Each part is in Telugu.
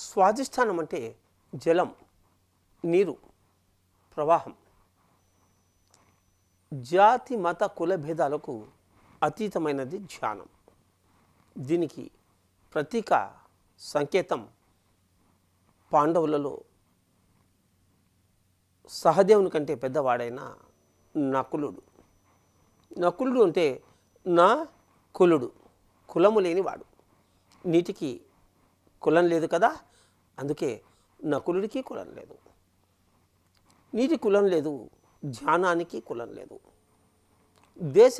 స్వాధిష్టానం అంటే జలం, నీరు, ప్రవాహం. జాతి మత కుల భేదాలకు అతీతమైనది ధ్యానం. దీనికి ప్రతీక సంకేతం పాండవులలో సహదేవుని కంటే పెద్దవాడైన నకులుడు. నకులుడు అంటే నా కులుడు, కులము లేనివాడు. నీటికి కులం లేదు కదా, అందుకే నకులుడికి కులం లేదు. నీటి కులం లేదు, ధ్యానానికి కులం లేదు. దేశ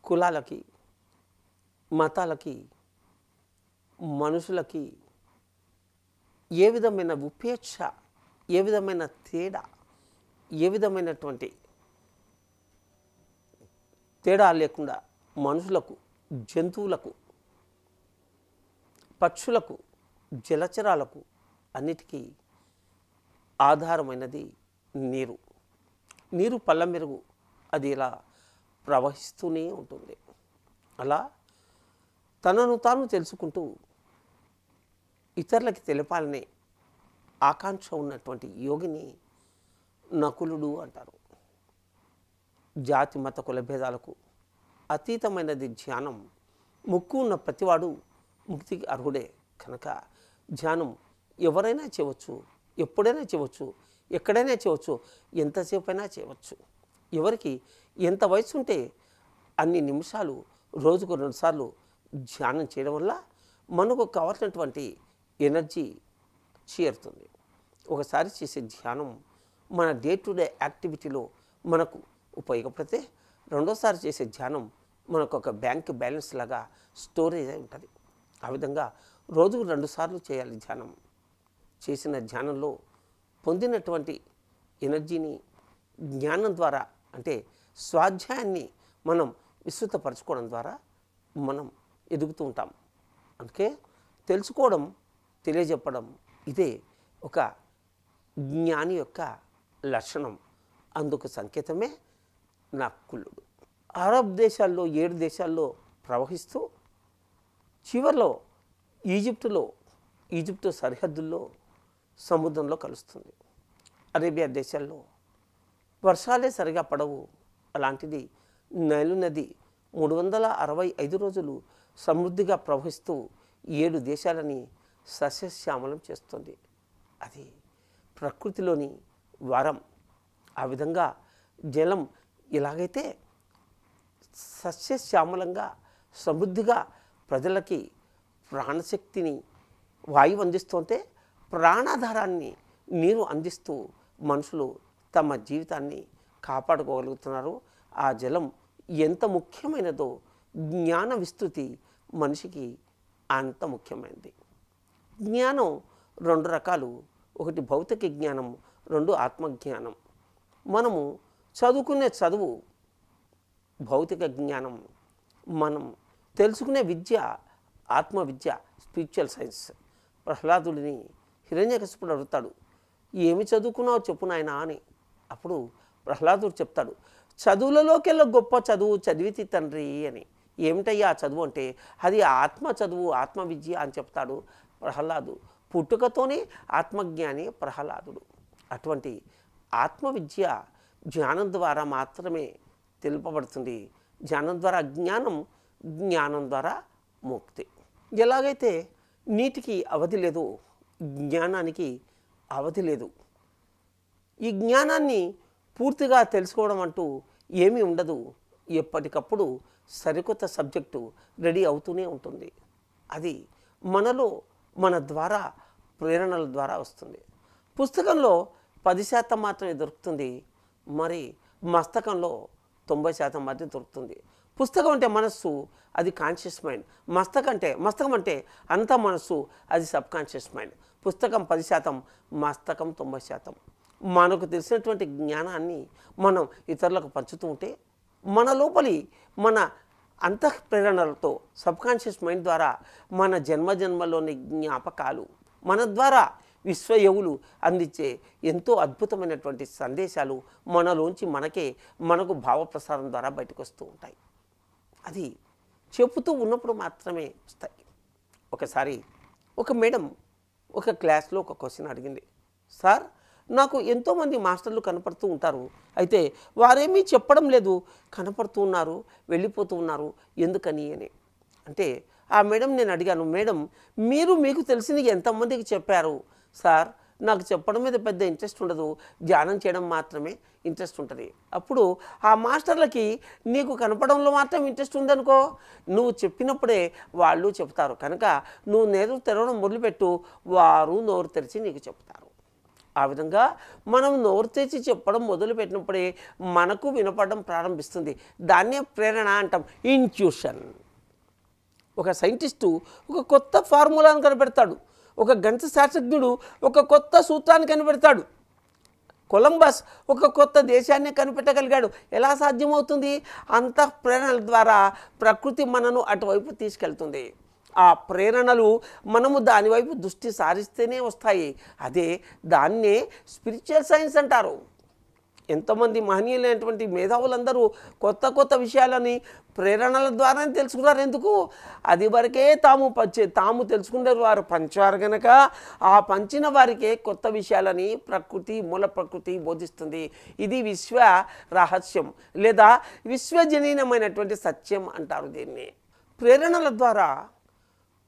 కులాలకి, మతాలకి, మనుషులకి ఏ విధమైన ఉపేక్ష, ఏ విధమైన తేడా, ఏ విధమైనటువంటి తేడా లేకుండా మనుషులకు, జంతువులకు, పక్షులకు, జలచరాలకు అన్నిటికీ ఆధారమైనది నీరు. నీరు పళ్ళ మెరుగు, అది ఇలా ప్రవహిస్తూనే ఉంటుంది. అలా తనను తాను తెలుసుకుంటూ ఇతరులకి తెలపాలనే ఆకాంక్ష ఉన్నటువంటి యోగిని నకులుడు అంటారు. జాతి మత కుల భేదాలకు అతీతమైనది ధ్యానం. ముక్కు ఉన్న ప్రతివాడు ముక్తికి అర్హుడే కనుక ధ్యానం ఎవరైనా చేయవచ్చు, ఎప్పుడైనా చేయవచ్చు, ఎక్కడైనా చేయవచ్చు, ఎంతసేపు అయినా చేయవచ్చు. ఎవరికి ఎంత వయసు ఉంటే అన్ని నిమిషాలు రోజుకు 2 సార్లు ధ్యానం చేయడం వల్ల మనకు కావాల్సినటువంటి ఎనర్జీ చేరుతుంది. ఒకసారి చేసే ధ్యానం మన డే టు డే యాక్టివిటీలో మనకు ఉపయోగపడితే రెండోసారి చేసే ధ్యానం మనకు ఒక బ్యాంక్ బ్యాలెన్స్ లాగా స్టోరేజ్ అయి ఉంటుంది. ఆ విధంగా రోజుకు 2 సార్లు చేయాలి ధ్యానం. చేసిన ధ్యానంలో పొందినటువంటి ఎనర్జీని జ్ఞానం ద్వారా, అంటే స్వాధ్యాయాన్ని మనం విస్తృతపరచుకోవడం ద్వారా మనం ఎదుగుతూ ఉంటాం. అందుకే తెలుసుకోవడం, తెలియజెప్పడం ఇదే ఒక జ్ఞాని యొక్క లక్షణం. అందుకు సంకేతమే నకులుడు. అరబ్ దేశాల్లో 7 దేశాల్లో ప్రవహిస్తూ చివరిలో ఈజిప్టు సరిహద్దుల్లో సముద్రంలో కలుస్తుంది. అరేబియా దేశాల్లో వర్షాలే సరిగా పడవు. అలాంటిది నైలు నది 365 రోజులు సమృద్ధిగా ప్రవహిస్తూ 7 దేశాలని సస్యశ్యామలం చేస్తుంది. అది ప్రకృతిలోని వరం. ఆ విధంగా జలం ఎలాగైతే సస్యశ్యామలంగా సమృద్ధిగా ప్రజలకి ప్రాణశక్తిని వాయువు అందిస్తుంటే, ప్రాణాధారాన్ని నీరు అందిస్తూ మనుషులు తమ జీవితాన్ని కాపాడుకోగలుగుతున్నారు. ఆ జలం ఎంత ముఖ్యమైనదో జ్ఞాన విస్తృతి మనిషికి అంత ముఖ్యమైనది. జ్ఞానం 2 రకాలు. ఒకటి భౌతిక జ్ఞానం, 2 ఆత్మజ్ఞానం. మనము చదువుకునే చదువు భౌతిక జ్ఞానం. మనం తెలుసుకునే విద్య ఆత్మవిద్య, స్పిరిచువల్ సైన్స్. ప్రహ్లాదుడిని హిరణ్యకశిపుడు అడుగుతాడు, ఏమి చదువుకున్నావు చెప్పు నాయనా అని. అప్పుడు ప్రహ్లాదుడు చెప్తాడు, చదువులలోకెల్లా గొప్ప చదువు చదివితి తండ్రి అని. ఏమిటయ్యా చదువు అంటే, అది ఆత్మ చదువు, ఆత్మవిద్య అని చెప్తాడు ప్రహ్లాదు. పుట్టుకతోనే ఆత్మజ్ఞాని ప్రహ్లాదుడు. అటువంటి ఆత్మవిద్య జ్ఞానం ద్వారా మాత్రమే తెలుపబడుతుంది. జ్ఞానం ద్వారా జ్ఞానం, జ్ఞానం ద్వారా ముక్తి. ఎలాగైతే నీటికి అవధి లేదు, జ్ఞానానికి అవధి లేదు. ఈ జ్ఞానాన్ని పూర్తిగా తెలుసుకోవడం అంటూ ఏమీ ఉండదు. ఎప్పటికప్పుడు సరికొత్త సబ్జెక్టు రెడీ అవుతూనే ఉంటుంది. అది మనలో, మన ద్వారా, ప్రేరణల ద్వారా వస్తుంది. పుస్తకంలో 10% మాత్రమే దొరుకుతుంది, మరి మస్తకంలో 90% మాత్రమే దొరుకుతుంది. పుస్తకం అంటే మనస్సు, అది కాన్షియస్ మైండ్. మస్తకం అంటే అంతా మనస్సు, అది సబ్ కాన్షియస్ మైండ్. పుస్తకం 10%, మస్తకం 90%. మనకు తెలిసినటువంటి జ్ఞానాన్ని మనం ఇతరులకు పంచుతూ ఉంటే మన లోపలి, మన అంతఃప్రేరణలతో సబ్ కాన్షియస్ మైండ్ ద్వారా మన జన్మజన్మలోని జ్ఞాపకాలు, మన ద్వారా విశ్వయోగులు అందించే ఎంతో అద్భుతమైనటువంటి సందేశాలు మనలోంచి మనకు భావప్రసారం ద్వారా బయటకు వస్తూ ఉంటాయి. అది చెప్పుతూ ఉన్నప్పుడు మాత్రమే వస్తాయి. ఒకసారి ఒక మేడం ఒక క్లాస్లో ఒక క్వశ్చన్ అడిగింది, సార్ నాకు ఎంతోమంది మాస్టర్లు కనపడుతూ ఉంటారు, అయితే వారేమీ చెప్పడం లేదు, కనపడుతూ ఉన్నారు, వెళ్ళిపోతూ ఉన్నారు, ఎందుకని అని. అంటే ఆ మేడం నేను అడిగాను, మేడం మీరు మీకు తెలిసింది ఎంతమందికి చెప్పారు? సార్ నాకు చెప్పడం మీద పెద్ద ఇంట్రెస్ట్ ఉండదు, ధ్యానం చేయడం మాత్రమే ఇంట్రెస్ట్ ఉంటుంది. అప్పుడు ఆ మాస్టర్లకి నీకు కనపడంలో మాత్రం ఇంట్రెస్ట్ ఉందనుకో, నువ్వు చెప్పినప్పుడే వాళ్ళు చెప్తారు, కనుక నువ్వు నోరు తెరవడం మొదలుపెట్టు, వారు నోరు తెరిచి నీకు చెప్తారు. ఆ విధంగా మనం నోరు తెరిచి చెప్పడం మొదలుపెట్టినప్పుడే మనకు వినపడడం ప్రారంభిస్తుంది. దాన్నే ప్రేరణ అంటాం, ఇంట్యూషన్. ఒక సైంటిస్టు ఒక కొత్త ఫార్ములాను కనిపెడతాడు, ఒక గణిత శాస్త్రజ్ఞుడు ఒక కొత్త సూత్రాన్ని కనిపెడతాడు, కొలంబస్ ఒక కొత్త దేశాన్ని కనిపెట్టగలిగాడు. ఎలా సాధ్యమవుతుంది? అంతఃప్రేరణల ద్వారా ప్రకృతి మనను అటువైపు తీసుకెళ్తుంది. ఆ ప్రేరణలు మనము దానివైపు దృష్టి సారిస్తేనే వస్తాయి. అదే దాన్నే స్పిరిచువల్ సైన్స్ అంటారు. ఎంతోమంది మహనీయులైనటువంటి మేధావులందరూ కొత్త కొత్త విషయాలని ప్రేరణల ద్వారానే తెలుసుకున్నారు. ఎందుకు? అది వరకే తాము తెలుసుకునే వారు పంచారు కనుక ఆ పంచిన వారికే కొత్త విషయాలని ప్రకృతి, మూల ప్రకృతి బోధిస్తుంది. ఇది విశ్వ రహస్యం లేదా విశ్వజనీనమైనటువంటి సత్యం అంటారు దీన్ని. ప్రేరణల ద్వారా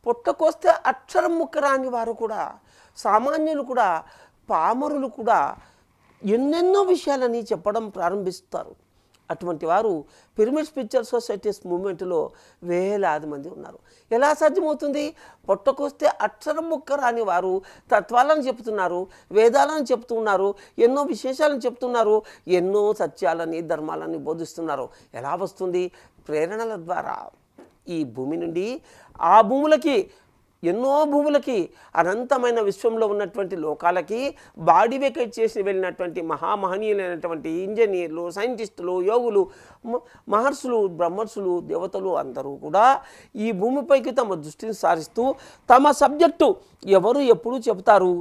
పొట్టకొస్తే అక్షరం ముక్క రాని వారు కూడా, సామాన్యులు కూడా, పామరులు కూడా ఎన్నెన్నో విషయాలని చెప్పడం ప్రారంభిస్తారు. అటువంటి వారు పిరమిడ్ స్పిరిచువల్ సొసైటీస్ మూవ్మెంట్లో వేలాది మంది ఉన్నారు. ఎలా సాధ్యమవుతుంది? పొట్టకొస్తే అక్షరం ముక్క రాని వారు తత్వాలను చెప్తున్నారు, వేదాలను చెప్తున్నారు, ఎన్నో విశేషాలను చెప్తున్నారు, ఎన్నో సత్యాలని ధర్మాలని బోధిస్తున్నారు. ఎలా వస్తుంది? ప్రేరణల ద్వారా. ఈ భూమి నుండి ఆ భూములకి, ఎన్నో భూములకి, అనంతమైన విశ్వంలో ఉన్నటువంటి లోకాలకి బాడీ వెకేట్ చేసి వెళ్ళినటువంటి మహామహనీయులైనటువంటి ఇంజనీర్లు, సైంటిస్టులు, యోగులు, మహర్షులు, బ్రహ్మర్షులు, దేవతలు అందరూ కూడా ఈ భూమిపైకి తమ దృష్టిని సారిస్తూ తమ సబ్జెక్టు ఎవరు ఎప్పుడు చెబుతారు,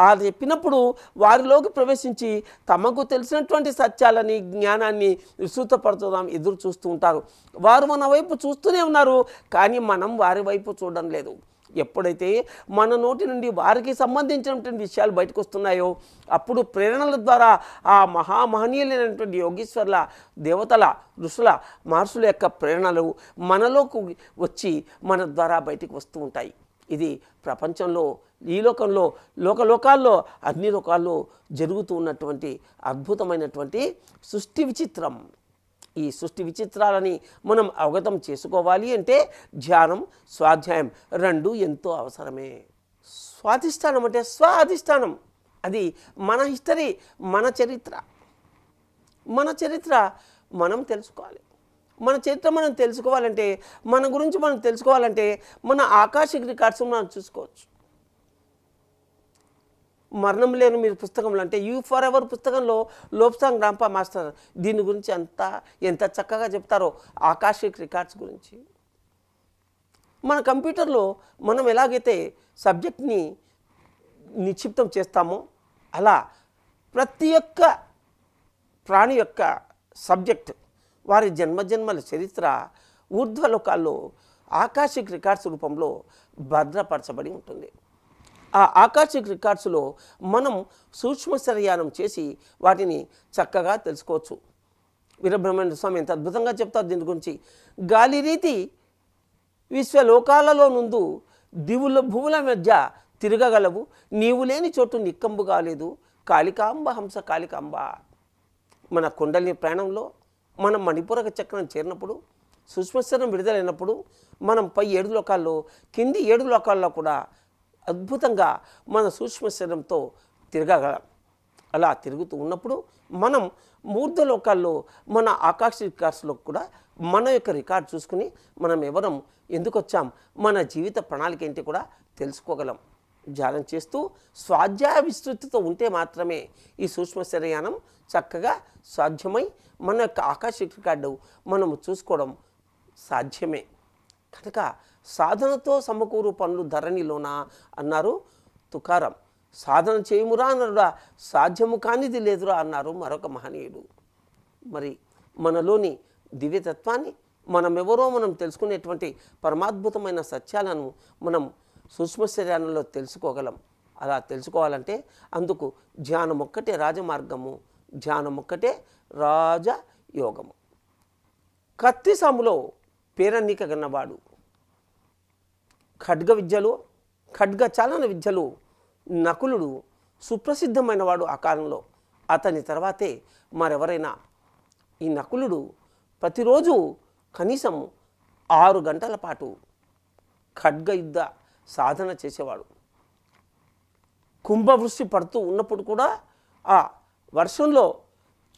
ఆ చెప్పినప్పుడు వారిలోకి ప్రవేశించి తమకు తెలిసినటువంటి సత్యాలని, జ్ఞానాన్ని విస్తృతపరచుదాం ఎదురు చూస్తూ ఉంటారు. వారు మన వైపు చూస్తూనే ఉన్నారు, కానీ మనం వారి వైపు చూడడం లేదు. ఎప్పుడైతే మన నోటి నుండి వారికి సంబంధించినటువంటి విషయాలు బయటకు వస్తున్నాయో అప్పుడు ప్రేరణల ద్వారా ఆ మహామహనీయులైనటువంటి యోగీశ్వర్ల, దేవతల, ఋషుల, మహర్షుల యొక్క ప్రేరణలు మనలోకి వచ్చి మన ద్వారా బయటకు వస్తూ ఉంటాయి. ఇది ప్రపంచంలో, ఈ లోకంలో, లోకాల్లో, అన్ని లోకాల్లో జరుగుతూ ఉన్నటువంటి అద్భుతమైనటువంటి సృష్టి విచిత్రం. ఈ సృష్టి విచిత్రాలని మనం అవగతం చేసుకోవాలి అంటే ధ్యానం, స్వాధ్యాయం రెండు ఎంతో అవసరమే. స్వాధిష్టానం అంటే స్వాధిష్టానం, అది మన హిస్టరీ, మన చరిత్ర. మన చరిత్ర మనం తెలుసుకోవాలి. మన చరిత్ర మనం తెలుసుకోవాలంటే, మన గురించి మనం తెలుసుకోవాలంటే మన ఆకాశిక రికార్డ్స్ మనం చూసుకోవచ్చు. మరణం లేని మీరు పుస్తకంలో అంటే యూ ఫర్ ఎవర్ పుస్తకంలో లోప్సాంగ్ రాంపా మాస్టర్ దీని గురించి ఎంత చక్కగా చెప్తారో ఆకాశిక్ రికార్డ్స్ గురించి. మన కంప్యూటర్లో మనం ఎలాగైతే సబ్జెక్ట్ని నిక్షిప్తం చేస్తామో అలా ప్రతి ఒక్క ప్రాణి యొక్క సబ్జెక్ట్, వారి జన్మజన్మల చరిత్ర ఊర్ధ్వలోకాల్లో ఆకాశిక్ రికార్డ్స్ రూపంలో భద్రపరచబడి ఉంటుంది. ఆ ఆకాశిక్ రికార్డ్స్లో మనం సూక్ష్మ శరీరం చేసి వాటిని చక్కగా తెలుసుకోవచ్చు. వీరబ్రహ్మేంద్ర స్వామి ఎంత అద్భుతంగా చెప్తారు దీని గురించి. గాలి రీతి విశ్వలోకాలలో నుండు భూముల మధ్య తిరగగలవు, నీవు లేని చోటు నిక్కంబు కాలేదు, కాళికాంబ హంస కాళికాంబ. మన కుండలిని ప్రాణంలో మనం మణిపూరక చక్రం చేరినప్పుడు, సూక్ష్మశరీరం విడుదలైనప్పుడు మనం పై 7 లోకాల్లో, కింది 7 లోకాల్లో కూడా అద్భుతంగా మన సూక్ష్మ శరీరంతో తిరగగలం. అలా తిరుగుతూ ఉన్నప్పుడు మనం మూర్ధ లోకాల్లో మన ఆకాశ రికార్డ్స్లో కూడా మన యొక్క రికార్డ్ చూసుకుని మనం ఎవరం, ఎందుకు వచ్చాం, మన జీవిత ప్రణాళిక ఏంటి కూడా తెలుసుకోగలం. ధ్యానం చేస్తూ స్వాధ్యాయ విస్తృతితో ఉంటే మాత్రమే ఈ సూక్ష్మ శరీరం చక్కగా సాధ్యమై మన యొక్క ఆకాశిక రికార్డు మనము చూసుకోవడం సాధ్యమే. కనుక సాధనతో సమకూరు పనులు ధరణిలోనా అన్నారు తుకారం. సాధన చేయుమురా అన్నారురా, సాధ్యము కానిది లేదురా అన్నారు మరొక మహనీయుడు. మరి మనలోని దివ్యతత్వాన్ని, మనమెవరో మనం తెలుసుకునేటువంటి పరమాద్భుతమైన సత్యాలను మనం సూక్ష్మ శరీరంలో తెలుసుకోగలం. అలా తెలుసుకోవాలంటే అందుకు ధ్యానం ఒక్కటే రాజమార్గము, ధ్యానం ఒక్కటే రాజయోగము. కత్తి సాములో పేరన్నీక గన్నవాడు, ఖడ్గ విద్యలు, ఖడ్గ చాలన విద్యలు నకులుడు సుప్రసిద్ధమైన వాడు ఆ కాలంలో. అతని తర్వాతే మరెవరైనా. ఈ నకులుడు ప్రతిరోజు కనీసం 6 గంటల పాటు ఖడ్గ యుద్ధ సాధన చేసేవాడు. కుంభవృష్టి పడుతూ ఉన్నప్పుడు కూడా ఆ వర్షంలో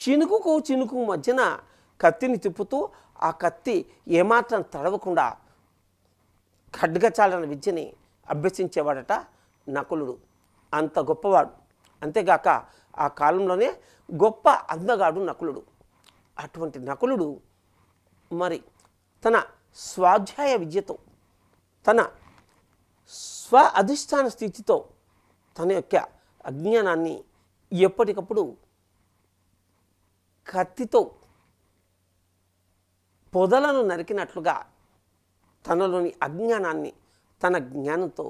చినుకుకు చినుకు మధ్యన కత్తిని తిప్పుతూ ఆ కత్తి ఏమాత్రం తడవకుండా ఖడ్గచాలన విద్యని అభ్యసించేవాడట నకులుడు. అంత గొప్పవాడు. అంతేగాక ఆ కాలంలోనే గొప్ప అందగాడు నకులుడు. అటువంటి నకులుడు మరి తన స్వాధ్యాయ విద్యతో, తన స్వ అధిష్టాన స్థితితో తన యొక్క అజ్ఞానాన్ని ఎప్పటికప్పుడు కత్తితో పొదలను నరికినట్లుగా తనలోని అజ్ఞానాన్ని తన జ్ఞానంతో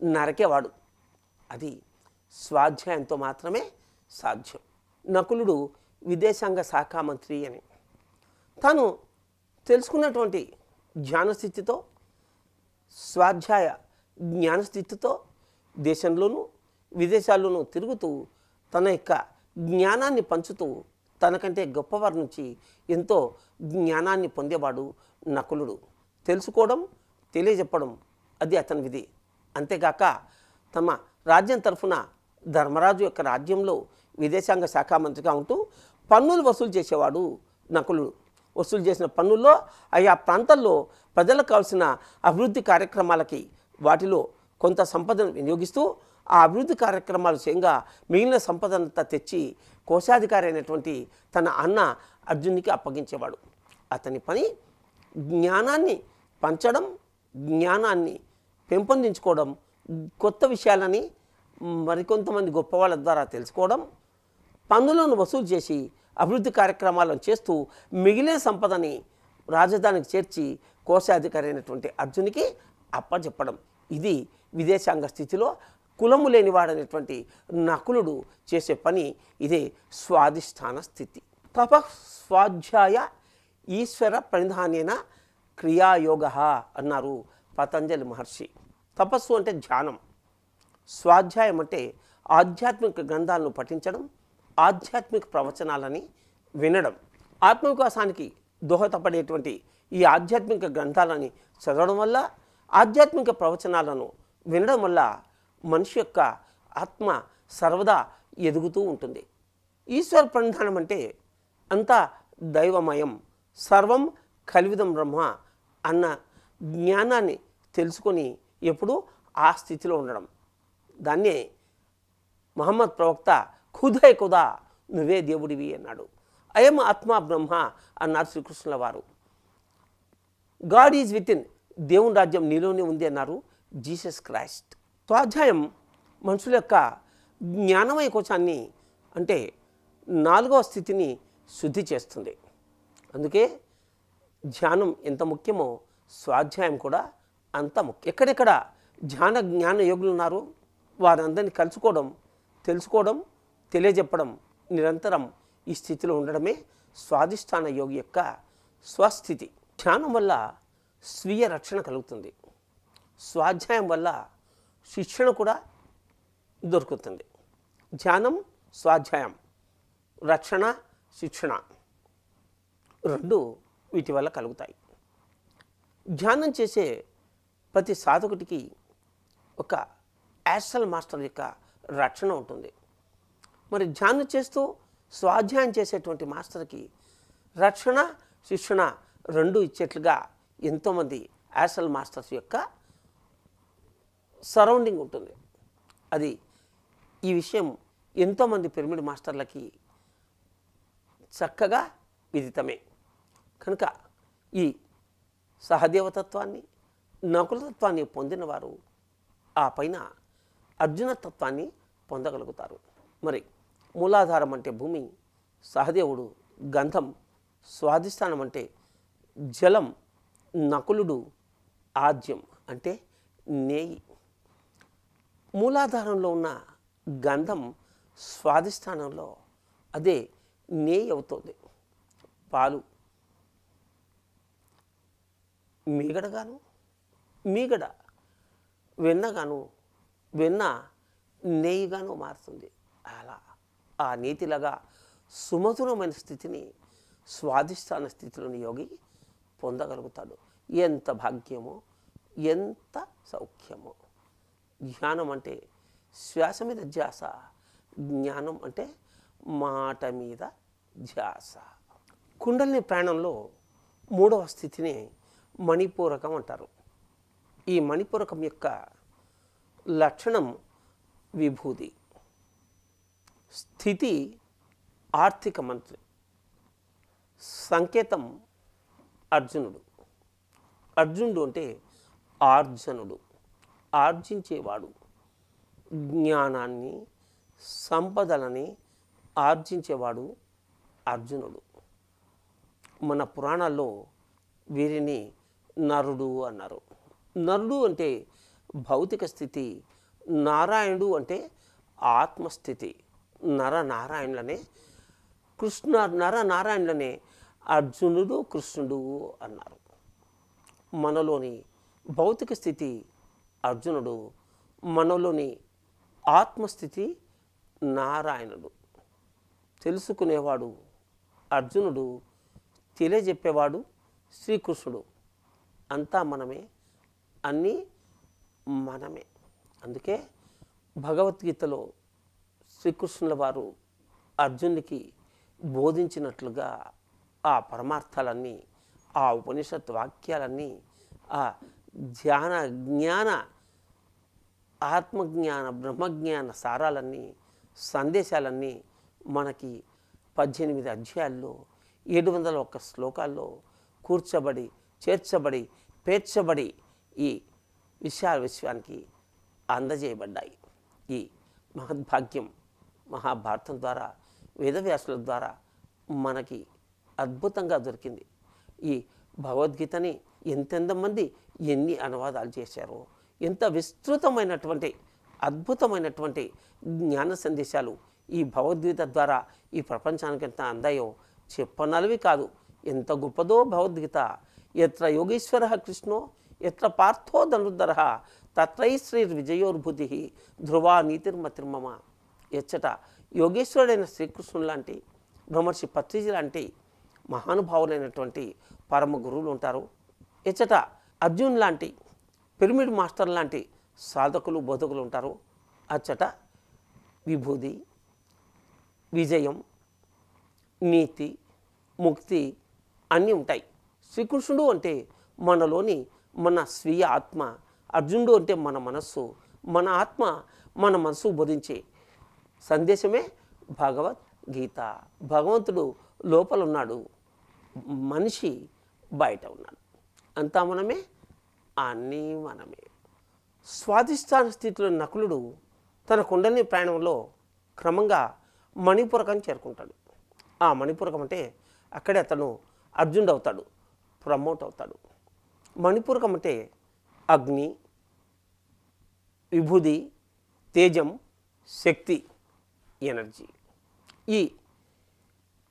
నరికేవాడు. అది స్వాధ్యాయంతో మాత్రమే సాధ్యం. నకులుడు విదేశాంగ శాఖ మంత్రి అని తాను తెలుసుకున్నటువంటి జ్ఞానస్థితితో, స్వాధ్యాయ జ్ఞానస్థితితో దేశంలోనూ విదేశాల్లోనూ తిరుగుతూ తన యొక్క జ్ఞానాన్ని పంచుతూ తనకంటే గొప్పవారి నుంచి ఎంతో జ్ఞానాన్ని పొందేవాడు నకులుడు. తెలుసుకోవడం, తెలియజెప్పడం అది అతని విధి. అంతేగాక తమ రాజ్యం తరఫున ధర్మరాజు యొక్క రాజ్యంలో విదేశాంగ శాఖ మంత్రిగా ఉంటూ పన్నులు వసూలు చేసేవాడు నకులుడు. వసూలు చేసిన పన్నుల్లో ఆయా ప్రాంతాల్లో ప్రజలకు కావాల్సిన అభివృద్ధి కార్యక్రమాలకి వాటిలో కొంత సంపదను వినియోగిస్తూ ఆ అభివృద్ధి కార్యక్రమాలు చేయంగా మిగిలిన సంపదనంతా తెచ్చి కోశాధికారి అయినటువంటి తన అన్న అర్జునునికి అప్పగించేవాడు. అతని పని జ్ఞానాన్ని పంచడం, జ్ఞానాన్ని పెంపొందించుకోవడం, కొత్త విషయాలని మరికొంతమంది గొప్ప వాళ్ళ ద్వారా తెలుసుకోవడం, పన్నులను వసూలు చేసి అభివృద్ధి కార్యక్రమాలను చేస్తూ మిగిలిన సంపదని రాజధానికి చేర్చి కోశాధికారి అయినటువంటి అర్జునికి అప్పచెప్పడం. ఇది విదేశాంగ స్థితిలో కులము లేనివాడనేటువంటి నకులుడు చేసే పని. ఇదే స్వాధిష్టాన స్థితి. తప స్వాధ్యాయ ఈశ్వర ప్రణిధానేన క్రియాయోగ అన్నారు పతంజలి మహర్షి. తపస్సు అంటే ధ్యానం, స్వాధ్యాయం అంటే ఆధ్యాత్మిక గ్రంథాలను పఠించడం, ఆధ్యాత్మిక ప్రవచనాలని వినడం. ఆత్మవికాసానికి దోహదపడేటువంటి ఈ ఆధ్యాత్మిక గ్రంథాలని చదవడం వల్ల, ఆధ్యాత్మిక ప్రవచనాలను వినడం వల్ల మనిషి యొక్క ఆత్మ సర్వదా ఎదుగుతూ ఉంటుంది. ఈశ్వర ప్రణిధానం అంటే అంతా దైవమయం, సర్వం కలివిదం బ్రహ్మ అన్న జ్ఞానాన్ని తెలుసుకొని ఎప్పుడు ఆ స్థితిలో ఉండడం. దాన్నే మహమ్మద్ ప్రవక్త ఖుదే ఖుదా, నువ్వే దేవుడివి అన్నాడు. అయం ఆత్మ బ్రహ్మ అన్నారు శ్రీకృష్ణుల వారు. గాడ్ ఈజ్ విత్ ఇన్, దేవుని రాజ్యం నీలోనే ఉంది అన్నారు జీసస్ క్రైస్ట్. స్వాధ్యాయం మనుషుల యొక్క జ్ఞానమయ కోశాన్ని అంటే 4వ స్థితిని శుద్ధి చేస్తుంది. అందుకే ధ్యానం ఎంత ముఖ్యమో స్వాధ్యాయం కూడా అంత ముఖ్యం. ఎక్కడెక్కడ ధ్యాన జ్ఞాన యోగులు ఉన్నారో వారందరినీ కలుసుకోవడం, తెలుసుకోవడం, తెలియజెప్పడం, నిరంతరం ఈ స్థితిలో ఉండడమే స్వాధిష్టాన యోగి యొక్క స్వస్థితి. ధ్యానం వల్ల స్వీయ రక్షణ కలుగుతుంది. స్వాధ్యాయం వల్ల శిక్షణ కూడా దొరుకుతుంది. ధ్యానం, స్వాధ్యాయం, రక్షణ, శిక్షణ రెండు వీటి వల్ల కలుగుతాయి. ధ్యానం చేసే ప్రతి సాధకుడికి ఒక యాస్ట్రల్ మాస్టర్ యొక్క రక్షణ ఉంటుంది. మరి ధ్యానం చేస్తూ స్వాధ్యాయం చేసేటువంటి మాస్టర్కి రక్షణ, శిక్షణ రెండు ఇచ్చేట్లుగా ఎంతోమంది యాస్ట్రల్ మాస్టర్స్ యొక్క సరౌండింగ్ ఉంటుంది. అది ఈ విషయం ఎంతోమంది పిరమిడ్ మాస్టర్లకి చక్కగా విదితమే. కనుక ఈ సహదేవతత్వాన్ని, నకులతత్వాన్ని పొందినవారు ఆ పైన అర్జునతత్వాన్ని పొందగలుగుతారు. మరి మూలాధారం అంటే భూమి, సహదేవుడు గంధం, స్వాధిష్టానం అంటే జలం, నకులుడు ఆజ్యం అంటే నేయి. మూలాధారంలో ఉన్న గంధం స్వాదిష్టానంలో అదే నెయ్యి అవుతుంది. పాలు మీగడగాను, మీగడ వెన్నగాను, వెన్న నెయ్యిగాను మారుతుంది. అలా ఆ నీతిలాగా సుమధురమైన స్థితిని, స్వాదిష్టాన స్థితిలోని యోగి పొందగలుగుతాడు. ఎంత భాగ్యమో, ఎంత సౌఖ్యమో. ధ్యానం అంటే శ్వాస మీద ధ్యాస, జ్ఞానం అంటే మాట మీద ధ్యాస. కుండలిని ప్రాణంలో 3వ స్థితిని మణిపూరకం అంటారు. ఈ మణిపూరకం యొక్క లక్షణం విభూది, స్థితి ఆర్థిక మంత్రి, సంకేతం అర్జునుడు. అర్జునుడు అంటే ఆర్జనుడు, ఆర్జించేవాడు. జ్ఞానాన్ని, సంపదలని ఆర్జించేవాడు అర్జునుడు. మన పురాణాల్లో వీరిని నరుడు అన్నారు. నరుడు అంటే భౌతిక స్థితి, నారాయణుడు అంటే ఆత్మస్థితి. నరనారాయణులనే నరనారాయణులనే అర్జునుడు, కృష్ణుడు అన్నారు. మనలోని భౌతిక స్థితి అర్జునుడు, మనలోని ఆత్మస్థితి నారాయణుడు. తెలుసుకునేవాడు అర్జునుడు, తెలియజెప్పేవాడు శ్రీకృష్ణుడు. అంతా మనమే, అన్నీ మనమే. అందుకే భగవద్గీతలో శ్రీకృష్ణుల వారు అర్జునుడికి బోధించినట్లుగా ఆ పరమార్థాలన్నీ, ఆ ఉపనిషత్ వాక్యాలన్నీ, ఆ ధ్యాన జ్ఞాన ఆత్మజ్ఞాన బ్రహ్మజ్ఞాన సారాలన్నీ, సందేశాలన్నీ మనకి 18 అధ్యాయాల్లో 701 శ్లోకాల్లో కూర్చబడి, చేర్చబడి, పేర్చబడి ఈ విశ్వానికి అందజేయబడ్డాయి. ఈ మహద్భాగ్యం మహాభారతం ద్వారా, వేదవ్యాసుల ద్వారా మనకి అద్భుతంగా దొరికింది. ఈ భగవద్గీతని ఎంతెంతమంది ఎన్ని అనువాదాలు చేశారో, ఎంత విస్తృతమైనటువంటి అద్భుతమైనటువంటి జ్ఞాన సందేశాలు ఈ భగవద్గీత ద్వారా ఈ ప్రపంచానికి ఎంత అందాయో చెప్పనలవి కాదు. ఎంత గొప్పదో భగవద్గీత. ఎత్ర యోగేశ్వర కృష్ణో ఎత్ర పార్థో ధనుర్ధర తత్రై శ్రీ విజయోర్భుతి ధ్రువా నీతిర్మతిర్మమ. ఎచ్చట యోగేశ్వరుడైన శ్రీకృష్ణుడు లాంటి, బ్రహ్మర్షి పత్రిజీ లాంటి మహానుభావులైనటువంటి పరమ గురువులు ఉంటారు. ఎచ్చట అర్జున్ లాంటి పిరమిడ్ మాస్టర్ లాంటి సాధకులు, బోధకులు ఉంటారు. అచ్చట విభూది, విజయం, నీతి, ముక్తి అన్నీ ఉంటాయి. శ్రీకృష్ణుడు అంటే మనలోని మన స్వీయ ఆత్మ, అర్జునుడు అంటే మన మనస్సు. మన ఆత్మ మన మనస్సు బోధించే సందేశమే భగవద్గీత. భగవంతుడు లోపల ఉన్నాడు, మనిషి బయట ఉన్నాడు. అంతా మనమే, అన్నీ మనమే. స్వాధిష్టాన స్థితిలో నకులుడు తన కుండలిని ప్రయాణంలో క్రమంగా మణిపూరకం చేరుకుంటాడు. ఆ మణిపూరకం అంటే అక్కడే అతను అర్జునుడు అవుతాడు, ప్రమోట్ అవుతాడు. మణిపూరకం అంటే అగ్ని, విభూది, తేజం, శక్తి, ఎనర్జీ. ఈ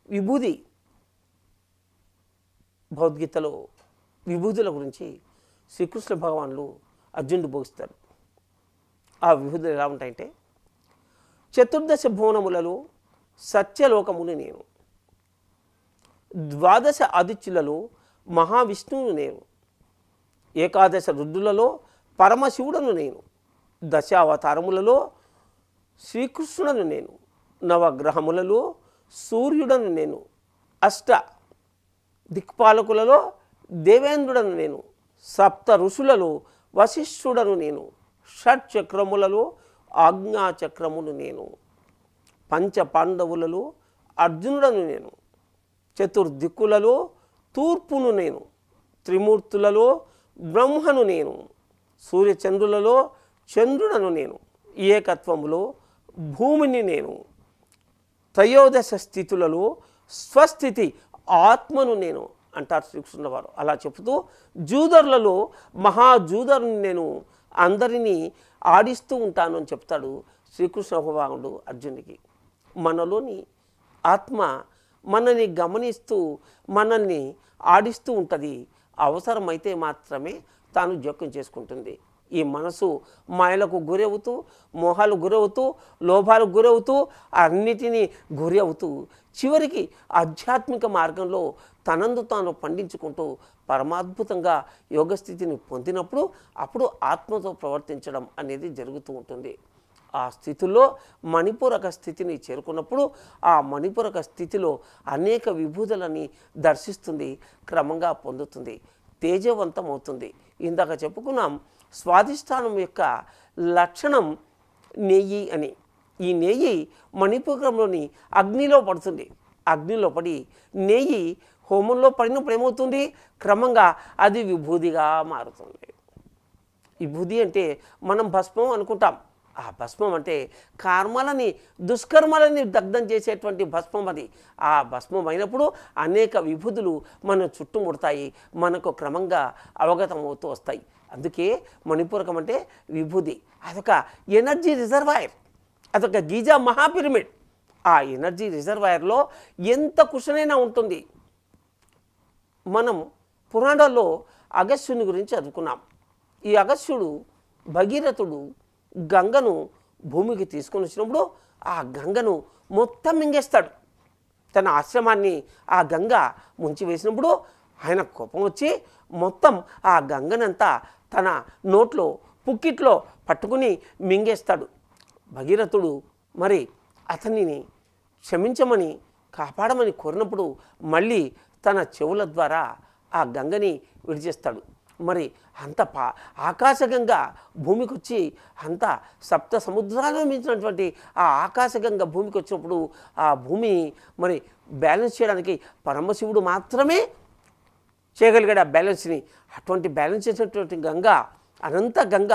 విభూది భగవద్గీతలో విభూతుల గురించి శ్రీకృష్ణ భగవానులు అర్జునుడు బోధిస్తారు. ఆ విభూతులు ఎలా ఉంటాయంటే, చతుర్దశ భువనములలో సత్యలోకముని నేను, ద్వాదశ ఆదిత్యులలో మహావిష్ణువును నేను, ఏకాదశ రుద్రులలో పరమశివుడను నేను, దశావతారములలో శ్రీకృష్ణుడను నేను, నవగ్రహములలో సూర్యుడను నేను, అష్ట దిక్పాలకులలో దేవేంద్రుడను నేను, సప్త ఋషులలో వశిష్ఠుడను నేను, షట్చక్రములలో ఆజ్ఞాచక్రమును నేను, పంచ పాండవులలో అర్జునుడను నేను, చతుర్దిక్కులలో తూర్పును నేను, త్రిమూర్తులలో బ్రహ్మను నేను, సూర్యచంద్రులలో చంద్రుడను నేను, ఏకత్వములో భూమిని నేను, త్రయోదశ స్థితులలో స్వస్థితి ఆత్మను నేను అంటారు శ్రీకృష్ణుల వారు. అలా చెబుతూ జూదర్లలో మహాజూదరుని నేను, అందరినీ ఆడిస్తూ ఉంటాను అని చెప్తాడు శ్రీకృష్ణ భగవానుడు అర్జునుడికి. మనలోని ఆత్మ మనల్ని గమనిస్తూ మనల్ని ఆడిస్తూ ఉంటుంది. అవసరమైతే మాత్రమే తాను జోక్యం చేసుకుంటుంది. ఈ మనసు మాయలకు గురవుతూ, మోహాలు గురవుతూ, లోభాలకు గురవుతూ, అన్నిటినీ గురి అవుతూ చివరికి ఆధ్యాత్మిక మార్గంలో తనందు తాను పండించుకుంటూ పరమాద్భుతంగా యోగస్థితిని పొందినప్పుడు అప్పుడు ఆత్మతో ప్రవర్తించడం అనేది జరుగుతూ ఉంటుంది. ఆ స్థితిలో మణిపూరక స్థితిని చేరుకున్నప్పుడు ఆ మణిపూరక స్థితిలో అనేక విభూతులని దర్శిస్తుంది, క్రమంగా పొందుతుంది, తేజవంతం అవుతుంది. ఇందాక చెప్పుకున్నాం స్వాధిష్టానం యొక్క లక్షణం నెయ్యి అని. ఈ నెయ్యి మణిపూరకంలోని అగ్నిలో పడుతుంది. అగ్నిలో పడి నెయ్యి హోమంలో పడినప్పుడు ఏమవుతుంది? క్రమంగా అది విభూదిగా మారుతుంది. విభూది అంటే మనం భస్మం అనుకుంటాం. ఆ భస్మం అంటే కర్మలని, దుష్కర్మలని దగ్ధం చేసేటువంటి భస్మం అది. ఆ భస్మం అయినప్పుడు అనేక విభూతులు మన చుట్టుముడతాయి, మనకు క్రమంగా అవగతం అవుతూ వస్తాయి. అందుకే మణిపూరకం అంటే విభూది. అదొక ఎనర్జీ రిజర్వాయర్, అదొక గీజా మహాపిరమిడ్. ఆ ఎనర్జీ రిజర్వాయర్లో ఎంత కుషనైనా ఉంటుంది. మనం పురాణాల్లో అగస్త్యుని గురించి చదువుకున్నాం. ఈ అగస్త్యుడు భగీరథుడు గంగను భూమికి తీసుకొని వచ్చినప్పుడు ఆ గంగను మొత్తం మింగేస్తాడు. తన ఆశ్రమాన్ని ఆ గంగ ముంచి వేసినప్పుడు ఆయన కోపం వచ్చి మొత్తం ఆ గంగనంతా తన నోట్లో పుక్కిట్లో పట్టుకుని మింగేస్తాడు. భగీరథుడు మరి అతనిని క్షమించమని కాపాడమని కోరినప్పుడు మళ్ళీ తన చెవుల ద్వారా ఆ గంగని విడిచేస్తాడు. మరి అంత ఆకాశగంగ భూమికి వచ్చి అంత సప్త సముద్రాలను మించినటువంటి ఆ ఆకాశగంగ భూమికి వచ్చినప్పుడు ఆ భూమి మరి బ్యాలెన్స్ చేయడానికి పరమశివుడు మాత్రమే చేయగలిగాడు ఆ బ్యాలెన్స్ని. అటువంటి బ్యాలెన్స్ చేసినటువంటి గంగ, అనంత గంగ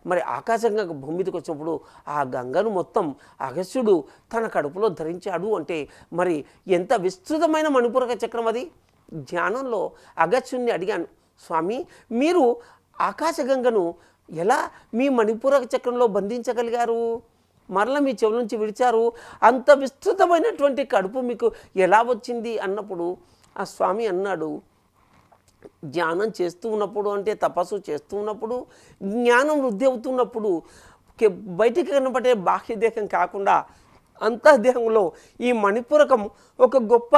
మరి ఆకాశంగా భూమి మీదకి వచ్చినప్పుడు ఆ గంగను మొత్తం అగస్త్యుడు తన కడుపులో ధరించాడు. అంటే మరి ఎంత విస్తృతమైన మణిపూరక చక్రం అది. ధ్యానంలో అగస్త్యుడిని అడిగాను, స్వామి మీరు ఆకాశగంగను ఎలా మీ మణిపూరక చక్రంలో బంధించగలిగారు? మరలా మీ చెవుల నుంచి విడిచారు, అంత విస్తృతమైనటువంటి కడుపు మీకు ఎలా వచ్చింది అన్నప్పుడు ఆ స్వామి అన్నాడు, ధ్యానం చేస్తూ ఉన్నప్పుడు అంటే తపస్సు చేస్తూ ఉన్నప్పుడు, జ్ఞానం వృద్ధి అవుతున్నప్పుడు బయటికి కనబడే బాహ్యదేహం కాకుండా అంతర్దేహంలో ఈ మణిపూరకం ఒక గొప్ప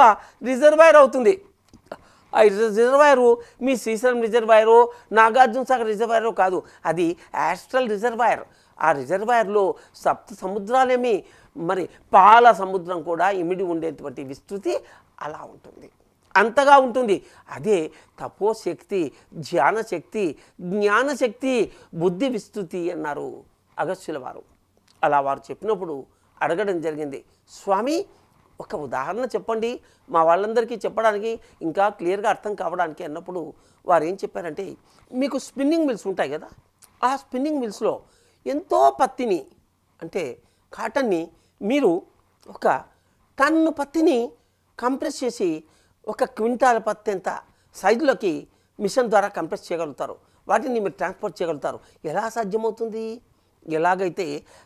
రిజర్వాయర్ అవుతుంది. ఆ రిజర్వాయరు మీ శ్రీశైలం రిజర్వాయరు, నాగార్జున సాగర్ రిజర్వాయరు కాదు, అది యాస్ట్రల్ రిజర్వాయర్. ఆ రిజర్వాయర్లో సప్త సముద్రాలేమి మరి పాల సముద్రం కూడా ఇమిడి ఉండేటువంటి విస్తృతి అలా ఉంటుంది, అంతగా ఉంటుంది. అదే తపోశక్తి, ధ్యానశక్తి, జ్ఞానశక్తి, బుద్ధి విస్తృతి అన్నారు అగస్త్యుల వారు. అలా వారు చెప్పినప్పుడు అడగడం జరిగింది, స్వామి ఒక ఉదాహరణ చెప్పండి మా వాళ్ళందరికీ చెప్పడానికి ఇంకా క్లియర్గా అర్థం కావడానికి అన్నప్పుడు వారు ఏం చెప్పారంటే, మీకు స్పిన్నింగ్ మిల్స్ ఉంటాయి కదా, ఆ స్పిన్నింగ్ మిల్స్లో ఎంతో పత్తిని అంటే కాటన్ని మీరు ఒక టన్ను పత్తిని కంప్రెస్ చేసి ఒక క్వింటాల పత్తి ఎంత సైజులోకి మిషన్ ద్వారా కంప్రెస్ చేయగలుగుతారు, వాటిని మీరు ట్రాన్స్పోర్ట్ చేయగలుగుతారు. ఎలా సాధ్యమవుతుంది? ఎలాగైతే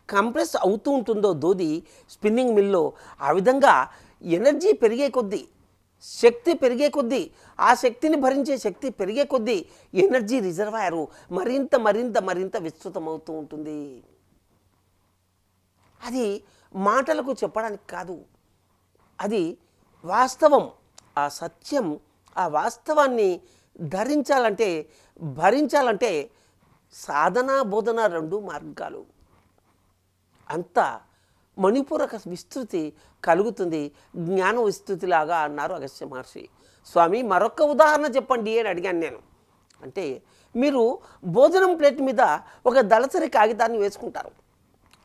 కంప్రెస్ అవుతూ ఉంటుందో దూది స్పిన్నింగ్ మిల్లో, ఆ విధంగా ఎనర్జీ పెరిగే కొద్దీ, శక్తి పెరిగే కొద్దీ, ఆ శక్తిని భరించే శక్తి పెరిగే కొద్దీ ఎనర్జీ రిజర్వాయరు మరింత మరింత మరింత విస్తృతమవుతూ ఉంటుంది. అది మాటలకు చెప్పడానికి కాదు, అది వాస్తవం. ఆ సత్యం, ఆ వాస్తవాన్ని ధరించాలంటే, భరించాలంటే సాధన బోధన రెండు మార్గాలు. అంత మణిపూరక విస్తృతి కలుగుతుంది, జ్ఞాన విస్తృతిలాగా అన్నారు అగస్త్య మహర్షి. స్వామి మరొక ఉదాహరణ చెప్పండి అని అడిగాను నేను. అంటే మీరు భోజనం ప్లేట్ మీద ఒక దళసరి కాగితాన్ని వేసుకుంటారు.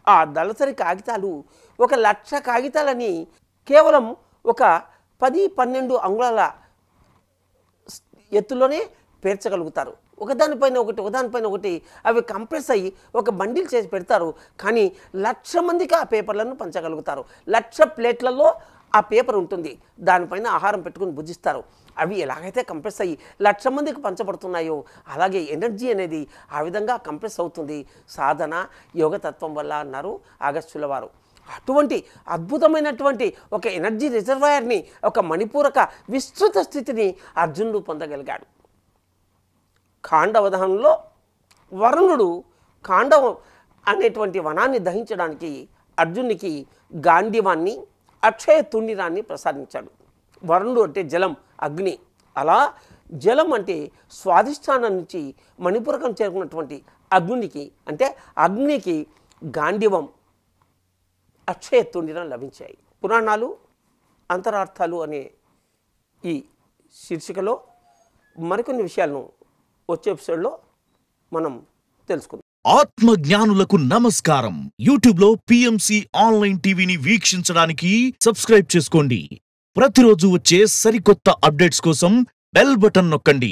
ఆ దళసరి కాగితాలు 1,00,000 కాగితాలని కేవలం ఒక 10-12 అంగుళాల ఎత్తులోనే పేర్చగలుగుతారు. ఒకదానిపైన ఒకటి అవి కంప్రెస్ అయ్యి ఒక బండిల్ చేసి పెడతారు. కానీ 1,00,000 మందికి ఆ పేపర్లను పంచగలుగుతారు. 1,00,000 ప్లేట్లలో ఆ పేపర్ ఉంటుంది, దానిపైన ఆహారం పెట్టుకుని భుజిస్తారు. అవి ఎలాగైతే కంప్రెస్ అయ్యి 1,00,000 మందికి పంచబడుతున్నాయో అలాగే ఎనర్జీ అనేది ఆ విధంగా కంప్రెస్ అవుతుంది సాధన యోగతత్వం వల్ల అన్నారు అగస్త్యుల వారు. అటువంటి అద్భుతమైనటువంటి ఒక ఎనర్జీ రిజర్వాయర్ని, ఒక మణిపూరక విస్తృత స్థితిని అర్జునుడు పొందగలిగాడు. ఖాండవదహంలో వరుణుడు ఖాండవం అనేటువంటి వనాన్ని దహించడానికి అర్జునునికి గాంధీవాన్ని, అక్షయ తుండిరాన్ని ప్రసాదించాడు. వరుణుడు అంటే జలం, అగ్ని. అలా జలం అంటే స్వాధిష్టానం నుంచి మణిపురకం చేరుకున్నటువంటి అగ్నికి అంటే అగ్నికి గాంధీవం, అక్షయ తుండిరం లభించాయి. పురాణాలు అంతరార్థాలు అనే ఈ శీర్షికలో మరికొన్ని విషయాలను వచ్చే ఎపిసోడ్లో మనం తెలుసుకుందాం. ఆత్మ జ్ఞానులకు నమస్కారం. యూట్యూబ్ లో పిఎంసి ఆన్లైన్ టీవీని వీక్షించడానికి సబ్స్క్రైబ్ చేసుకోండి. ప్రతిరోజు వచ్చే సరికొత్త అప్డేట్స్ కోసం బెల్ బటన్ నొక్కండి.